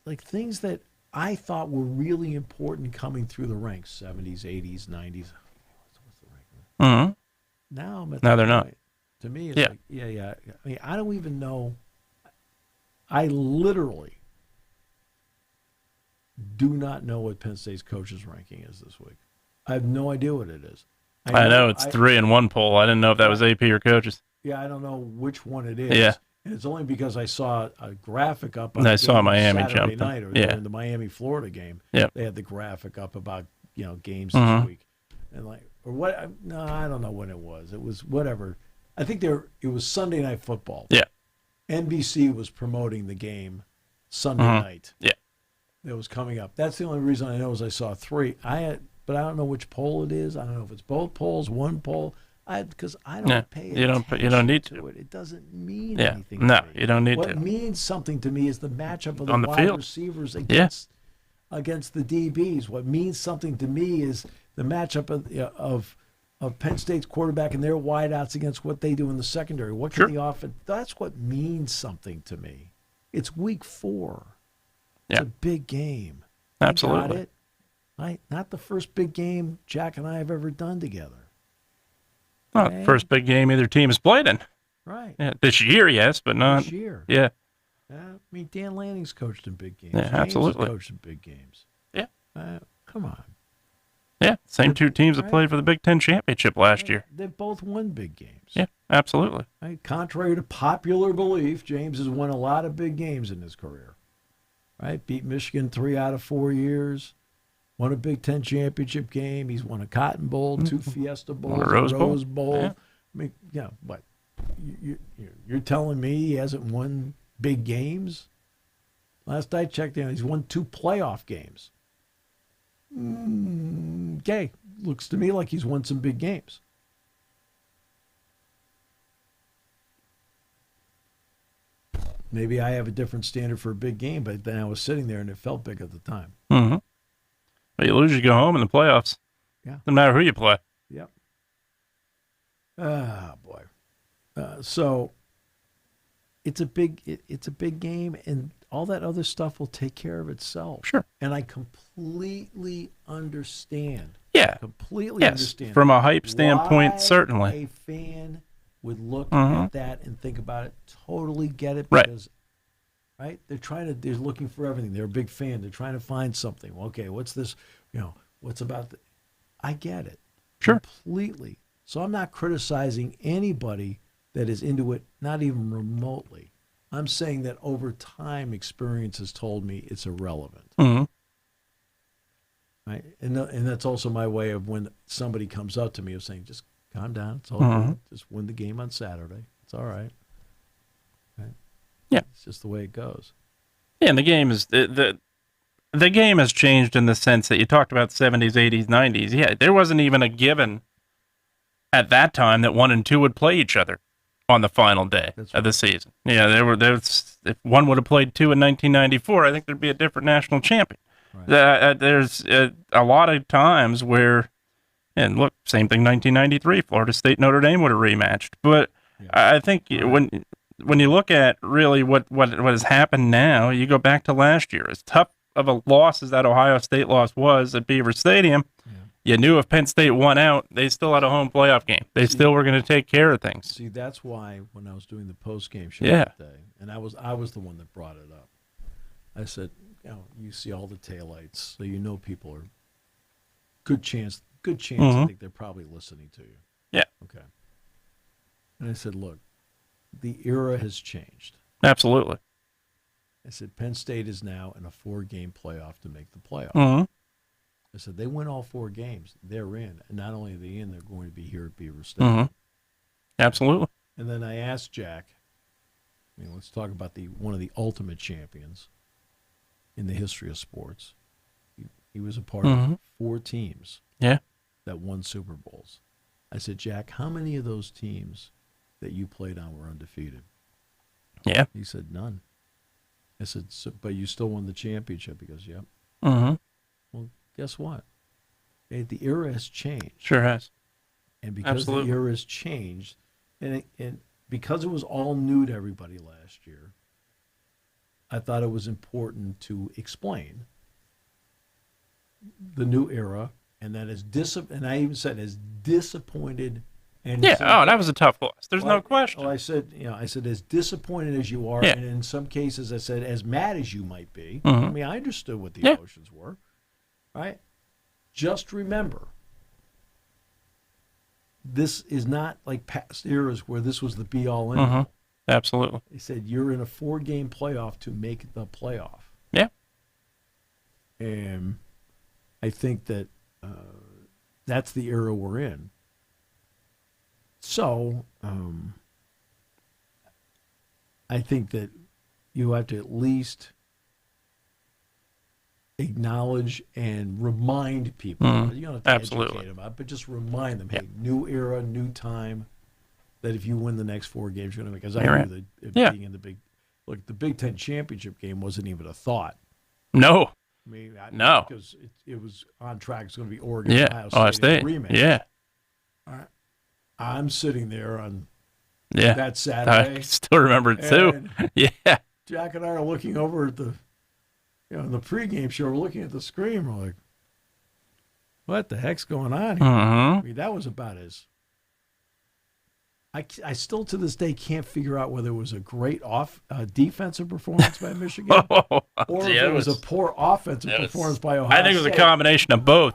like things that I thought were really important coming through the ranks, 70s, 80s, 90s. What's the rank? Now I'm at they're not. To me, it's I mean, I don't even know. I literally do not know what Penn State's coaches ranking is this week. I have no idea what it is. I know it's 3 in 1 poll. I didn't know if that was AP or coaches. Yeah, I don't know which one it is. Yeah. And it's only because I saw a graphic up on I saw Miami Saturday jump night or during the Miami-Florida game. Yeah. They had the graphic up about, games this week. And I don't know when it was. It was whatever. I think it was Sunday Night Football. Yeah. NBC was promoting the game Sunday night. Yeah. That was coming up. That's the only reason I know is I saw 3. But I don't know which poll it is. I don't know if it's both polls, one poll. Because I don't pay attention you don't need to. it. It doesn't mean anything. No, to me. you don't need what to. What means something to me is the matchup of the on the wide field. receivers against the DBs. What means something to me is the matchup of Penn State's quarterback and their wideouts against what they do in the secondary. What can the offense? That's what means something to me. It's week 4. It's a big game. Absolutely. You got it? Right? Not the first big game Jack and I have ever done together. Not the first big game either team has played in. Right. Yeah, this year, yes, but not. This year. Yeah. I mean, Dan Lanning's coached in big games. Yeah, James absolutely. has coached in big games. Yeah. Come on. Yeah, same 2 teams that played for the Big Ten championship last year. They've both won big games. Yeah, absolutely. Right? Contrary to popular belief, James has won a lot of big games in his career. Right? Beat Michigan 3 out of 4 years. Won a Big Ten championship game. He's won a Cotton Bowl, 2 Fiesta Bowls, a Rose Bowl. Yeah. I mean, what? You're telling me he hasn't won big games? Last I checked, he's won 2 playoff games. Okay, looks to me like he's won some big games. Maybe I have a different standard for a big game, but then I was sitting there and it felt big at the time. Mm-hmm. But you lose, you go home in the playoffs. Yeah. No matter who you play. Yep. Ah, boy. So it's a big game, and all that other stuff will take care of itself. Sure. And I completely understand. Yeah. Completely understand. From a hype standpoint, why certainly. a fan would look at that and think about it. Totally get it because they're looking for everything. They're a big fan. They're trying to find something. Okay, what's this? What's about I get it. Sure. Completely. So I'm not criticizing anybody that is into it, not even remotely. I'm saying that over time, experience has told me it's irrelevant. Mm-hmm. Right? And that's also my way of when somebody comes up to me of saying, just Calm down. It's all good. Just win the game on Saturday. It's all right. Yeah. It's just the way it goes. Yeah, and the game is the game has changed in the sense that you talked about 70s, 80s, 90s. Yeah, there wasn't even a given at that time that 1 and 2 would play each other on the final day of the season. Yeah, there's if one would have played 2 in 1994, I think there'd be a different national champion. Right. There's a lot of times where, and look, same thing 1993, Florida State Notre Dame would have rematched. But I think when you look at really what has happened now, you go back to last year. As tough of a loss as that Ohio State loss was at Beaver Stadium, you knew if Penn State won out, they still had a home playoff game. They still were going to take care of things. See, that's why when I was doing the post-game show that day, and I was the one that brought it up, I said, you see all the taillights, so you know people are good chance I think they're probably listening to you. Yeah. Okay. And I said, look, the era has changed. Absolutely. I said, Penn State is now in a 4-game playoff to make the playoff. Mm-hmm. I said, they win all 4 games, they're in. And not only are they in, they're going to be here at Beaver State. Mm-hmm. Absolutely. And then I asked Jack, let's talk about one of the ultimate champions in the history of sports. He was a part of 4 teams that won Super Bowls. I said, Jack, how many of those teams that you played on were undefeated? Yeah. He said, none. I said, but you still won the championship? He goes, yep. Mm-hmm. Well, guess what? The era has changed. Sure has. And because the era has changed, and because it was all new to everybody last year, I thought it was important to explain the new era, and that and I even said as disappointed. And that was a tough loss. There's no question. Well, I said as disappointed as you are, and in some cases I said as mad as you might be. Mm-hmm. I mean, I understood what the emotions were, right? Just remember, this is not like past eras where this was the be-all end. Mm-hmm. Absolutely. He said you're in a 4-game playoff to make the playoff. Yeah. And I think that that's the era we're in. So I think that you have to at least acknowledge and remind people. You don't have to educate them about, but just remind them, hey, new era, new time, that if you win the next 4 games, you're going to make. Because I knew that being in the Big Ten championship game wasn't even a thought. No. I mean, no. Because it was on track. It's going to be Oregon, Ohio State. Rematch. Yeah. All right. I'm sitting there on that Saturday. I still remember it too. Yeah. Jack and I are looking over at the pregame show. We're looking at the screen. We're like, what the heck's going on here? Mm-hmm. I mean, that was about as. I still to this day can't figure out whether it was a great defensive performance by Michigan or if it was a poor offensive performance by Ohio State. I think it was a combination of both.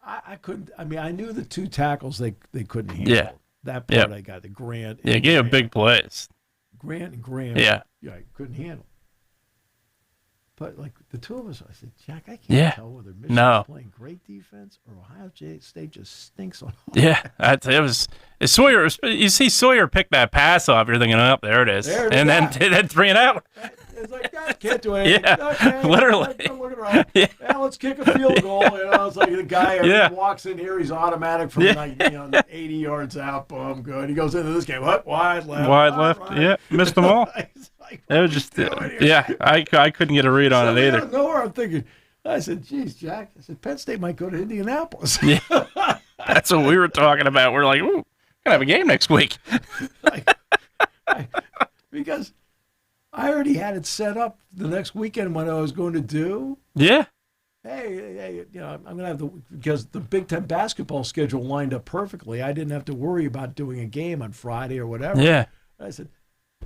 I couldn't. I mean, I knew the 2 tackles they couldn't handle. Yeah. That part I got. The Grant. Yeah, gave him big plays. Grant and Graham. Yeah. I couldn't handle. But like the 2 of us, I said, Jack, I can't tell whether Michigan's playing great defense or Ohio State just stinks on. It's Sawyer. You see Sawyer pick that pass off. You're thinking, oh, there it is, and then 3 and out. It's like, God, can't do anything. Yeah, okay, literally. I'm looking around. Yeah, let's kick a field goal. It's like the guy walks in here. He's automatic from 80 yards out. Boom, good. He goes into this game. What? Wide left. Right. Yeah, missed them all. Like, it was just I couldn't get a read on it either. Out of nowhere, I'm thinking. I said, geez, Jack. I said, Penn State might go to Indianapolis. Yeah, that's what we were talking about. We're like, ooh, gonna have a game next week. Because I already had it set up the next weekend what I was going to do. Yeah. Hey, I'm going to have because the Big Ten basketball schedule lined up perfectly. I didn't have to worry about doing a game on Friday or whatever. Yeah. I said,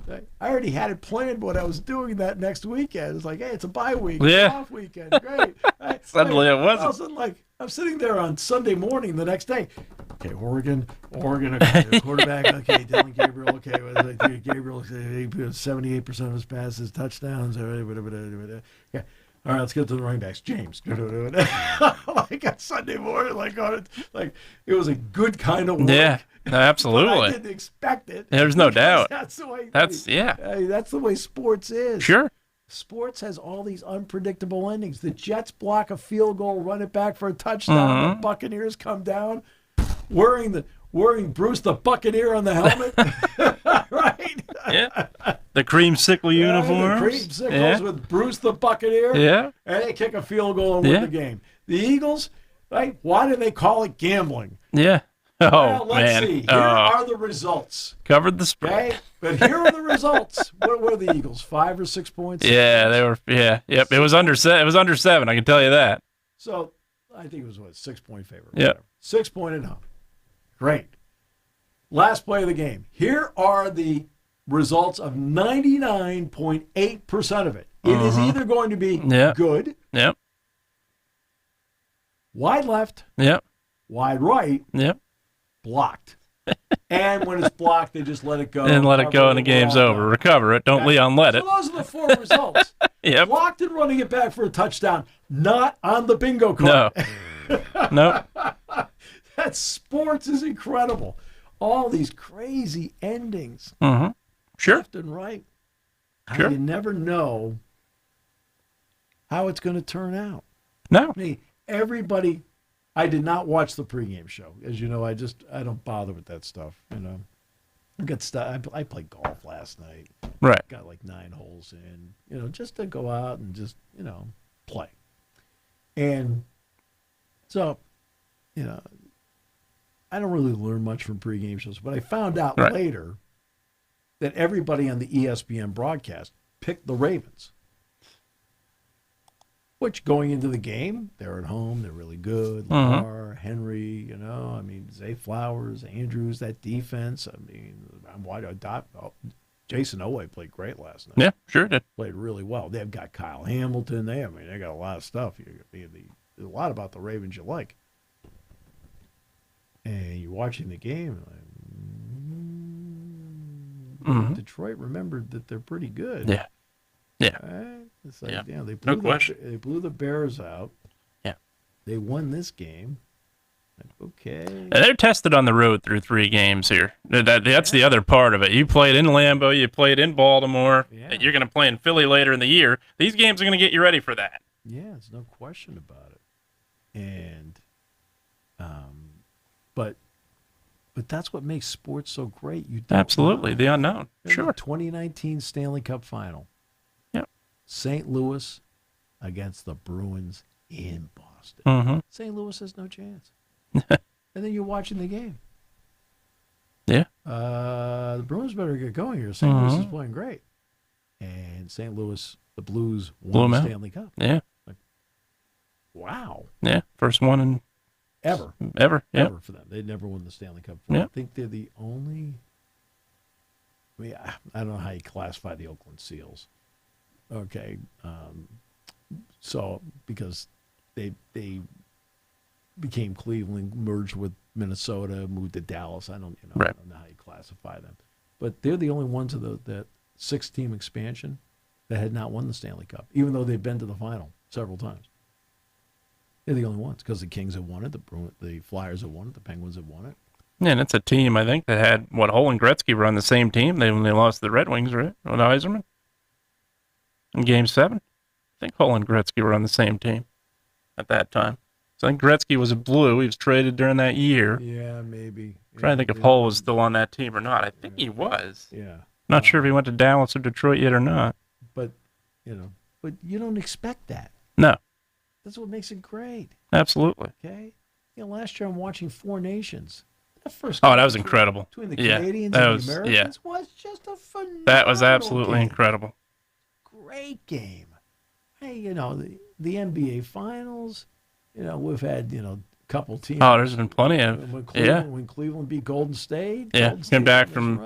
I already had it planned what I was doing that next weekend. It's like, hey, it's a bye week. Yeah. It's off weekend. Great. Suddenly it wasn't. All of a sudden, like, I'm sitting there on Sunday morning the next day. Okay, Oregon, okay, quarterback, okay, Dylan Gabriel, okay, Gabriel, 78% of his passes, touchdowns, okay. All right, let's get to the running backs. James. Like on Sunday morning, like it was a good kind of work. Yeah, absolutely. But I didn't expect it. There's no doubt. That's the way. That's the way sports is. Sure. Sports has all these unpredictable endings. The Jets block a field goal, run it back for a touchdown. The Buccaneers come down, wearing Bruce the Buccaneer on the helmet, right? Yeah. The creamsicle uniforms. The creamsicles with Bruce the Buccaneer. Yeah. And they kick a field goal and win the game. The Eagles, right? Why do they call it gambling? Yeah. Well, let's see. Here are the results. Covered the spread. Okay, but here are the results. What were the Eagles? 5 or 6 points? Yeah, they were. Yeah, yep. It was under 7. It was under 7. I can tell you that. So I think it was 6-point favorite. Yeah. 6-point at home. Great. Last play of the game. Here are the results of 99.8% of it. It is either going to be good. Yep. Wide left. Yep. Wide right. Yep. Blocked. And when it's blocked, they just let it go. And let it go, and the game's over. Recover it. Don't Leon let it. So those are the 4 results. Yep. Blocked and running it back for a touchdown. Not on the bingo card. No. That sports is incredible. All these crazy endings. Mm-hmm. Sure. Left and right. Sure. You never know how it's going to turn out. No. I mean, everybody... I did not watch the pregame show. As you know, I don't bother with that stuff. You know, I played golf last night. Right. Got like 9 holes in. You know, just to go out and just play. And so, I don't really learn much from pregame shows, but I found out later that everybody on the ESPN broadcast picked the Ravens. Which going into the game, they're at home, they're really good. Lamar, Henry, Zay Flowers, Andrews, that defense. Jason Oweh played great last night. Yeah, sure did. Played really well. They've got Kyle Hamilton. They got a lot of stuff. There's a lot about the Ravens you like. And you're watching the game, Detroit remembered that they're pretty good. Yeah. Yeah. Right? It's like, they blew the Bears out. Yeah. They won this game. Like, okay. And they're tested on the road through 3 games here. That's the other part of it. You played in Lambeau. You played in Baltimore. Yeah. You're going to play in Philly later in the year. These games are going to get you ready for that. Yeah, there's no question about it. And, but that's what makes sports so great. Absolutely, the unknown. Sure. 2019 Stanley Cup Final. St. Louis against the Bruins in Boston. Mm-hmm. St. Louis has no chance. And then you're watching the game. Yeah. The Bruins better get going here. St. Louis is playing great. And St. Louis, the Blues won the Stanley Cup. Yeah. Like, wow. Yeah. First one in ever for them. They'd never won the Stanley Cup before. Yeah. I think they're the only. I don't know how you classify the Oakland Seals. Okay, so because they became Cleveland, merged with Minnesota, moved to Dallas. I don't know how you classify them, but they're the only ones of that 6-team expansion that had not won the Stanley Cup, even though they've been to the final several times. They're the only ones because the Kings have won it, the Flyers have won it, the Penguins have won it. Yeah, and it's a team I think that had Hull and Gretzky were on the same team. They lost to the Red Wings, right? With Yzerman. In Game 7, I think Hull and Gretzky were on the same team at that time. So I think Gretzky was a Blue. He was traded during that year. Yeah, maybe. I'm trying to think if Hull was still on that team or not. I think he was. Yeah. Not sure if he went to Dallas or Detroit yet or not. But you don't expect that. No. That's what makes it great. Absolutely. Okay. Last year I'm watching 4 Nations. That was incredible. Between the Canadians and the Americans was just a phenomenal That was absolutely game. incredible. Great game. Hey, the NBA Finals, we've had, a couple teams. Oh, there's been plenty of, when Cleveland beat Golden State. Came back from,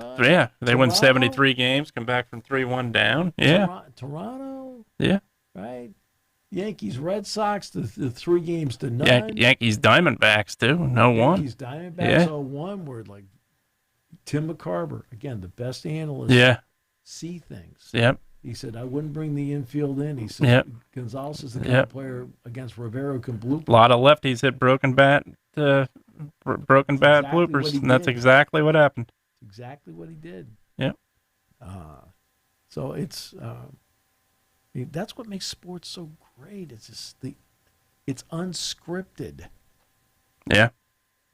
they won 73 games, come back from 3-1 down. Yeah. Toronto. Yeah. Right. Yankees, Red Sox, the 3 games to none. Yankees, Diamondbacks, too. 0-1. Yankees, Diamondbacks, 0-1. Where, Tim McCarver, again, the best analyst. Yeah. See things. Yep. He said, I wouldn't bring the infield in. He said, Gonzalez is the kind of player against Rivera who can bloop. A lot of lefties hit broken bat bloopers, and that's exactly what happened. Exactly what he did. Yeah. So it's that's what makes sports so great. It's just it's unscripted. Yeah.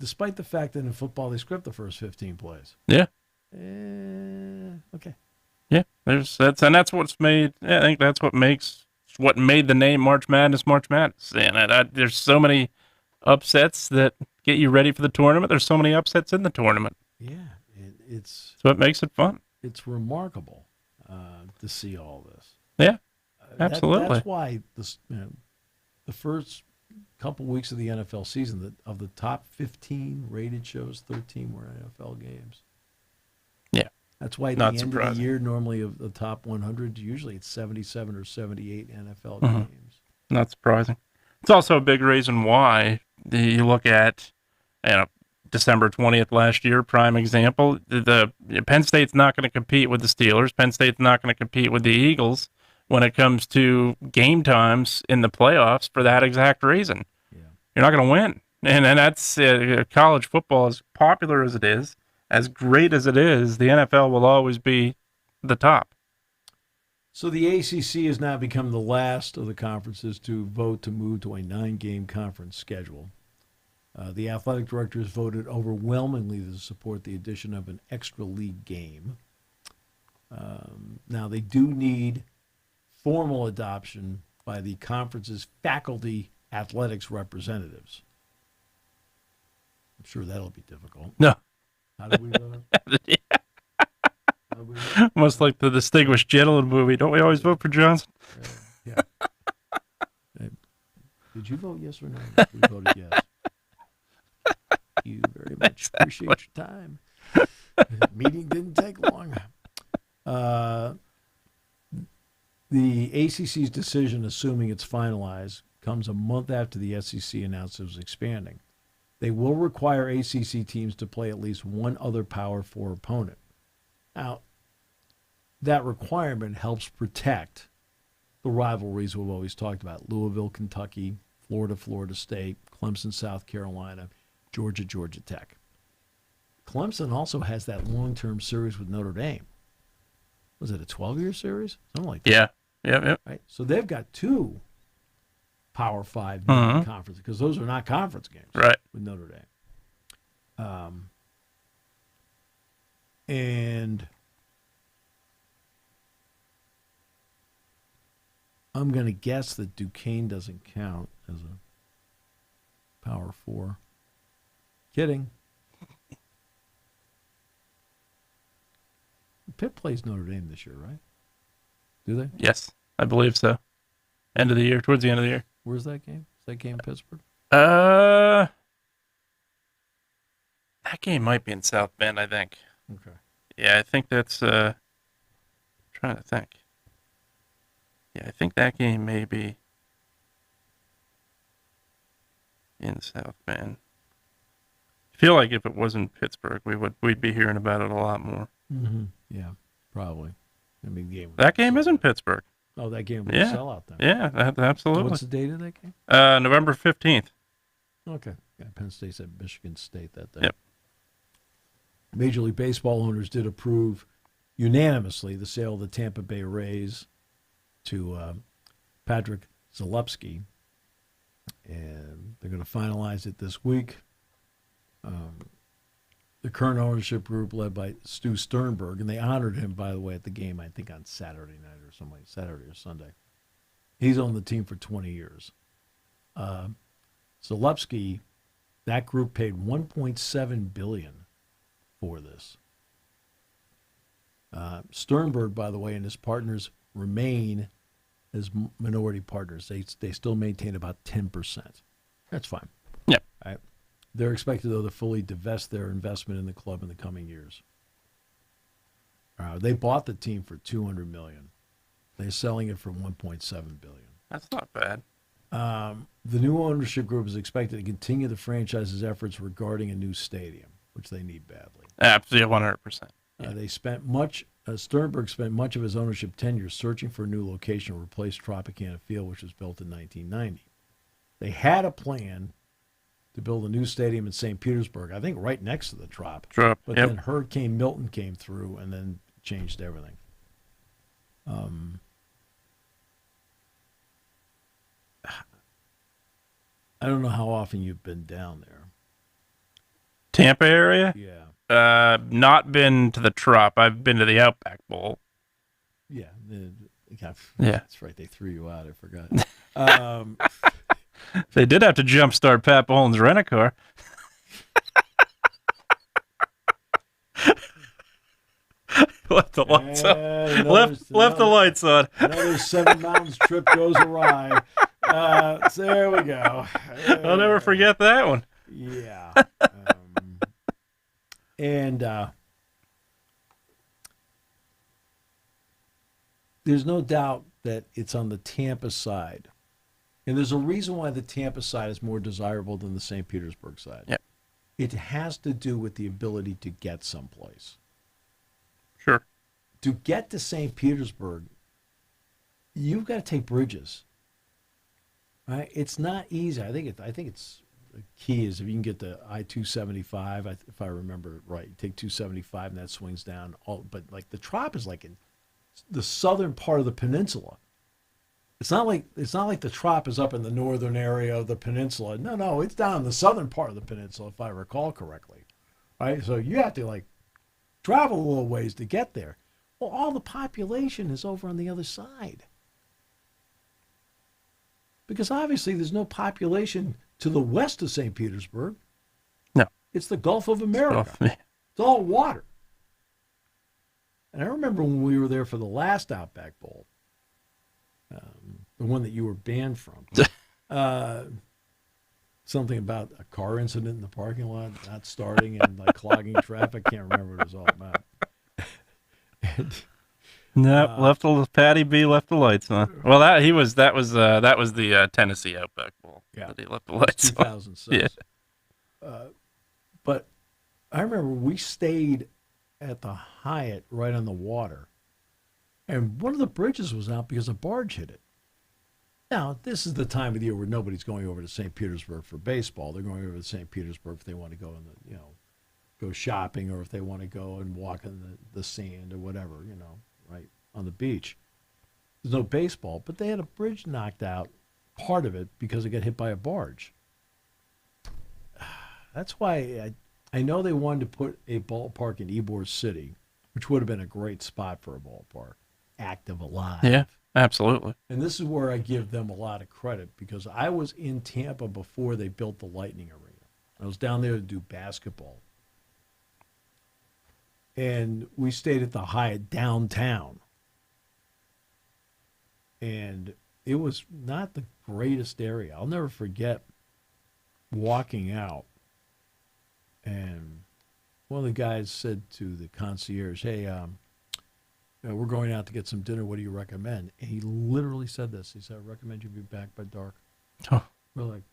Despite the fact that in football they script the first 15 plays. Yeah. Okay. Yeah. That's what's made. Yeah, I think that's what made the name March Madness. And there's so many upsets that get you ready for the tournament. There's so many upsets in the tournament. Yeah, it's so it makes it fun. It's remarkable to see all this. Yeah, absolutely. That's why the first couple weeks of the NFL season, of the top 15 rated shows, 13 were NFL games. Yeah, that's why at the end of the year, normally of the top 100, usually it's 77 or 78 NFL games. Not surprising. It's also a big reason why you look at, December 20th last year, prime example. The Penn State's not going to compete with the Steelers. Penn State's not going to compete with the Eagles when it comes to game times in the playoffs for that exact reason. Yeah. You're not going to win. And that's college football, as popular as it is, as great as it is, the NFL will always be the top. So the ACC has now become the last of the conferences to vote to move to a 9-game conference schedule. The athletic directors voted overwhelmingly to support the addition of an extra league game. Now, they do need formal adoption by the conference's faculty athletics representatives. I'm sure that'll be difficult. No. How do we vote? Almost like the Distinguished Gentleman movie. Don't we always vote for Johnson? Yeah. Did you vote yes or no? We voted yes. You very much appreciate your time. Meeting didn't take long. The ACC's decision, assuming it's finalized, comes a month after the SEC announced it was expanding. They will require ACC teams to play at least one other Power 4 opponent. Now, that requirement helps protect the rivalries we've always talked about. Louisville, Kentucky, Florida, Florida State, Clemson, South Carolina, Georgia, Georgia Tech. Clemson also has that long-term series with Notre Dame. Was it a 12-year series? Something like that. Yeah. Right? So they've got two Power 5 conferences, because those are not conference games, right, with Notre Dame. And I'm going to guess that Duquesne doesn't count as a Power 4. Kidding. Pitt plays Notre Dame this year, right? Do they? Yes, I believe so. End of the year, towards the end of the year. Where's that game? Is that game in Pittsburgh? That game might be in South Bend, I think. Okay. Yeah, I think that's, trying to think. Yeah, I think that game may be in South Bend. I feel like if it was in Pittsburgh, we'd be hearing about it a lot more. Mm-hmm. Yeah, probably. I mean, that game is in Pittsburgh. Oh, that game was a sellout then. Yeah, absolutely. What's the date of that game? November 15th. Okay. Yeah, Penn State's at Michigan State that day. Yep. Major League Baseball owners did approve unanimously the sale of the Tampa Bay Rays to Patrick Zalewski, and they're going to finalize it this week. The current ownership group, led by Stu Sternberg, and they honored him, by the way, at the game, I think on Saturday night or something, Saturday or Sunday. He's on the team for 20 years. Zalewski, that group paid $1.7 billion for this. Sternberg, by the way, and his partners remain as minority partners. They still maintain about 10%. That's fine. Yeah. All right. They're expected, though, to fully divest their investment in the club in the coming years. They bought the team for $200 million. They're selling it for $1.7 billion. That's not bad. The new ownership group is expected to continue the franchise's efforts regarding a new stadium, which they need badly. Absolutely, 100%. They spent much Sternberg spent much of his ownership tenure searching for a new location to replace Tropicana Field, which was built in 1990. They had a plan to build a new stadium in St. Petersburg, I think right next to the Trop. But then Hurricane Milton came through and then changed everything. I don't know how often you've been down there. Tampa area? Yeah. Not been to the Trop. I've been to the Outback Bowl. Yeah. Yeah. That's right. They threw you out. I forgot. They did have to jumpstart Pat Bowlen's rent-a-car. Left the lights on. Left the lights on. Another Seven Mountains trip goes awry. So there we go. I'll never forget that one. Yeah. And there's no doubt that it's on the Tampa side. And there's a reason why the Tampa side is more desirable than the St. Petersburg side. Yeah. It has to do with the ability to get someplace. Sure. To get to St. Petersburg, you've got to take bridges. Right? It's not easy. I think it's the key is if you can get the I-275, if I remember it right, you take 275 and that swings down. But like the Trop is like in the southern part of the peninsula. It's not like the Trop is up in the northern area of the peninsula. No, it's down in the southern part of the peninsula, if I recall correctly. Right? So you have to like travel a little ways to get there. Well, all the population is over on the other side. Because obviously there's no population to the west of St. Petersburg. No. It's the Gulf of America. It's all water. And I remember when we were there for the last Outback Bowl, the one that you were banned from, something about a car incident in the parking lot, not starting and like clogging traffic. Can't remember what it was all about. Patty B left the lights on. Well, that was the Tennessee Outback Bowl. Yeah, that he left the lights 2006. Yeah. But I remember we stayed at the Hyatt right on the water, and one of the bridges was out because a barge hit it. Now, this is the time of the year where nobody's going over to St. Petersburg for baseball. They're going over to St. Petersburg if they want to go go shopping or if they want to go and walk in the sand or whatever, right on the beach. There's no baseball, but they had a bridge knocked out, part of it, because it got hit by a barge. That's why I know they wanted to put a ballpark in Ybor City, which would have been a great spot for a ballpark. Active, alive. Yeah, absolutely. And this is where I give them a lot of credit because I was in Tampa before they built the Lightning Arena. I was down there to do basketball. And we stayed at the Hyatt downtown. And it was not the greatest area. I'll never forget walking out. And one of the guys said to the concierge, hey, we're going out to get some dinner. What do you recommend? And he literally said this. He said, I recommend you be back by dark. Oh. We're like,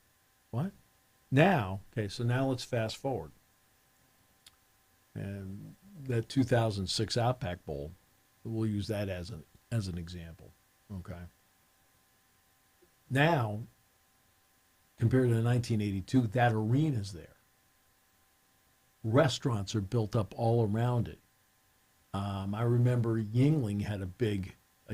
what? Now, so now let's fast forward. And that 2006 Outback Bowl, we'll use that as an example. Okay. Now, compared to 1982, that arena's there. Restaurants are built up all around it. I remember Yuengling had a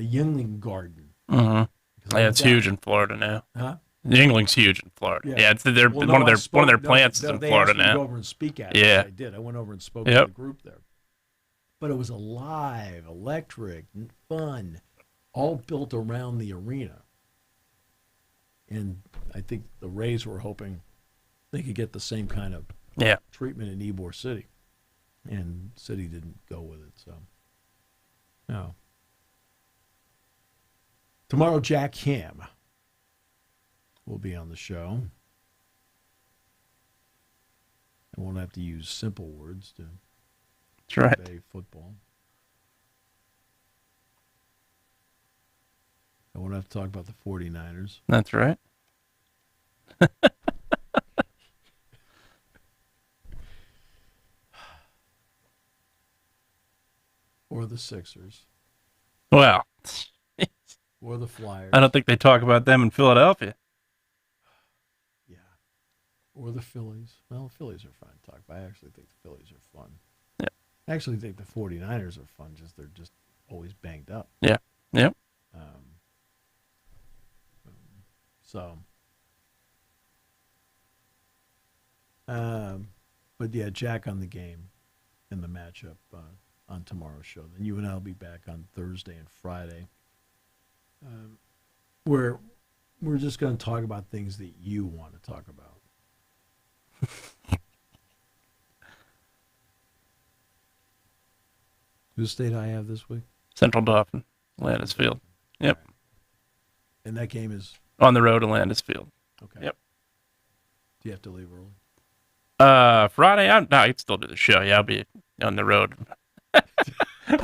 Yuengling garden. Mm-hmm. Yeah, it's huge in Florida now. Huh? Yuengling's huge in Florida. Yeah, it's one of their plants is in Florida now. They asked me to go over and speak at it. Yeah, I did. I went over and spoke to the group there. But it was alive, electric, fun, all built around the arena. And I think the Rays were hoping they could get the same kind of treatment in Ybor City. And City didn't go with it, so. No. Tomorrow, Jack Ham will be on the show. I won't have to use simple words to convey football. I won't have to talk about the 49ers. That's right. or the Sixers. Well, or the Flyers. I don't think they talk about them in Philadelphia. Yeah. Or the Phillies. Well, the Phillies are fun to talk about. I actually think the Phillies are fun. Yeah. I actually think the 49ers are fun, just they're just always banged up. Yeah. Yep. But yeah, Jack on the game in the matchup on tomorrow's show. Then you and I will be back on Thursday and Friday. Where we're just going to talk about things that you want to talk about. Whose state I have this week? Central Dauphin, Landis Field. Yep. Right. And that game is on the road to Landis Field. Okay. Yep. Do you have to leave early? Friday, I can still do the show. Yeah, I'll be on the road.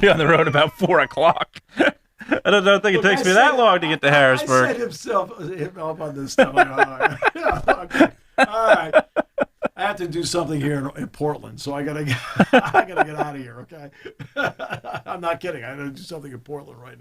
Be on the road about 4:00. I don't think it takes me that long to get to Harrisburg. I set him up on this stuff. Okay. All right. I have to do something here in Portland, so I gotta get out of here. Okay. I'm not kidding. I got to do something in Portland right now.